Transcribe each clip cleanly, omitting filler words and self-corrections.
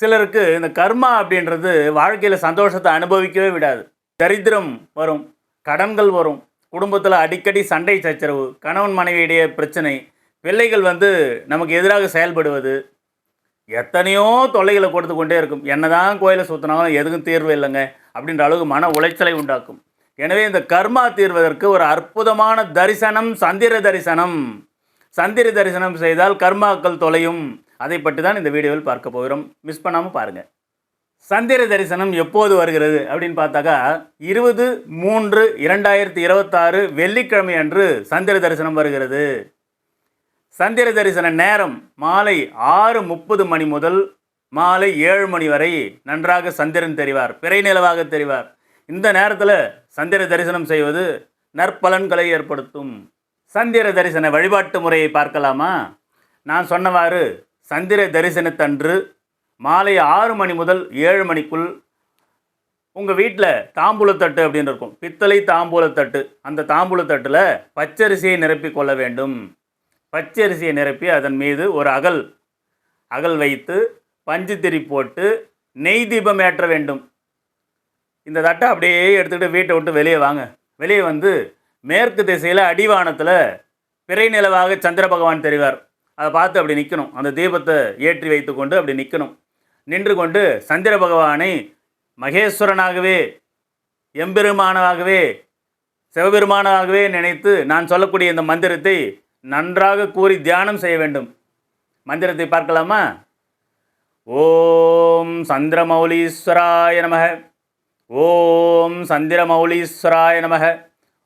சிலருக்கு இந்த கர்மா அப்படின்றது வாழ்க்கையில் சந்தோஷத்தை அனுபவிக்கவே விடாது. தரித்திரம் வரும், கடன்கள் வரும், குடும்பத்தில் அடிக்கடி சண்டை சச்சரவு, கணவன் மனைவியிடையே பிரச்சனை, பிள்ளைகள் நமக்கு எதிராக செயல்படுவது, எத்தனையோ தொல்லைகளை கொடுத்து கொண்டே இருக்கும். என்னதான் கோயிலை சுற்றினாலும் எதுக்கும் தீர்வு இல்லைங்க அப்படின்ற அளவுக்கு மன உளைச்சலை உண்டாக்கும். எனவே இந்த கர்மா தீர்வதற்கு ஒரு அற்புதமான தரிசனம் சந்திர தரிசனம். சந்திர தரிசனம் செய்தால் கர்மாக்கள் தொலையும். அதை பற்றி தான் இந்த வீடியோவில் பார்க்க போகிறோம். மிஸ் பண்ணாமல் பாருங்கள். சந்திர தரிசனம் எப்போது வருகிறது அப்படின்னு பார்த்தாக்கா 20/3/2026 வெள்ளிக்கிழமை அன்று சந்திர தரிசனம் வருகிறது. சந்திர தரிசன நேரம் மாலை 6:30 மணி முதல் மாலை 7 மணி வரை நன்றாக சந்திரன் தெரிவார், பிறை நிலவாக தெரிவார். இந்த நேரத்தில் சந்திர தரிசனம் செய்வது நற்பலன்களை ஏற்படுத்தும். சந்திர தரிசன வழிபாட்டு முறையை பார்க்கலாமா? நான் சொன்னவாறு சந்திர தரிசனத்தன்று மாலை 6 மணி முதல் 7 மணிக்குள் உங்கள் வீட்டில் தாம்பூலத்தட்டு அப்படின்னு இருக்கும், பித்தளை தாம்பூலத்தட்டு. அந்த தாம்பூலத்தட்டில் பச்சரிசியை நிரப்பி கொள்ள வேண்டும். பச்சரிசியை நிரப்பி அதன் மீது ஒரு அகல் வைத்து பஞ்சு திரி போட்டு நெய் தீபம் ஏற்ற வேண்டும். இந்த தட்டை அப்படியே எடுத்துக்கிட்டு வீட்டை விட்டு வெளியே வாங்க. வெளியே மேற்கு திசையில் அடிவானத்தில் பிறை நிலவாக சந்திர பகவான் தெரிவார். அதை பார்த்து அப்படி நிற்கணும். அந்த தீபத்தை ஏற்றி வைத்து கொண்டு அப்படி நிற்கணும். நின்று கொண்டு சந்திர பகவானை மகேஸ்வரனாகவே, எம்பெருமானாகவே, சிவபெருமானாகவே நினைத்து நான் சொல்லக்கூடிய இந்த மந்திரத்தை நன்றாக கூறி தியானம் செய்ய வேண்டும். மந்திரத்தை பார்க்கலாமா? ஓம் சந்திரமௌலீஸ்வராய நமக, ஓம் சந்திரமௌலீஸ்வராய நமக,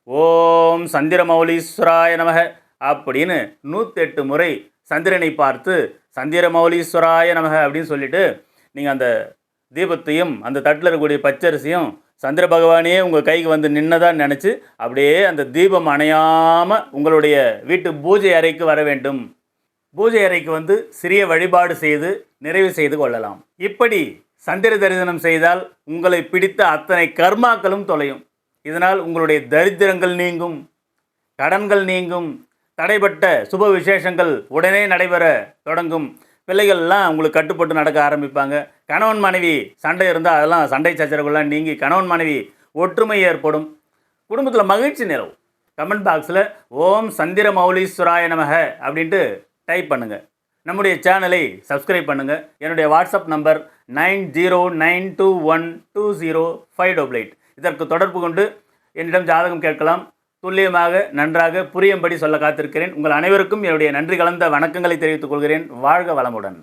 ஓம் சந்திரமௌலீஸ்வராய நமக அப்படின்னு 108 முறை சந்திரனை பார்த்து சந்திரமௌலீஸ்வராய நமக அப்படின்னு சொல்லிவிட்டு நீங்கள் அந்த தீபத்தையும் அந்த தட்டில் இருக்கக்கூடிய பச்சரிசியும் சந்திர பகவானே உங்கள் கைக்கு நின்னதாக நினச்சி அப்படியே அந்த தீபம் அணையாமல் உங்களுடைய வீட்டு பூஜை அறைக்கு வர வேண்டும். பூஜை அறைக்கு சிறிய வழிபாடு செய்து நிறைவு செய்து கொள்ளலாம். இப்படி சந்திர தரிசனம் செய்தால் உங்களை பிடித்த அத்தனை கர்மாக்களும் தொலையும். இதனால் உங்களுடைய தரித்திரங்கள் நீங்கும், கடன்கள் நீங்கும், தடைப்பட்ட சுப விசேஷங்கள் உடனே நடைபெற தொடங்கும். பிள்ளைகள்லாம் உங்களுக்கு கட்டுப்பட்டு நடக்க ஆரம்பிப்பாங்க. கணவன் மனைவி சண்டை இருந்தால் அதெல்லாம் சண்டை சச்சரவுகள்லாம் நீங்கி கணவன் மனைவி ஒற்றுமை ஏற்படும். குடும்பத்தில் மகிழ்ச்சி நிலவும். கமெண்ட் பாக்ஸில் ஓம் சந்திர மௌலீஸ்வராய நமக அப்படின்ட்டு டைப் பண்ணுங்கள். நம்முடைய சேனலை சப்ஸ்கிரைப் பண்ணுங்கள். என்னுடைய வாட்ஸ்அப் நம்பர் 9092120588. இதற்கு தொடர்பு கொண்டு என்னிடம் ஜாதகம் கேட்கலாம். துல்லியமாக நன்றாக புரியும்படி சொல்ல காத்திருக்கிறேன். உங்கள் அனைவருக்கும் என்னுடைய நன்றி கலந்த வணக்கங்களை தெரிவித்துக் கொள்கிறேன். வாழ்க வளமுடன்.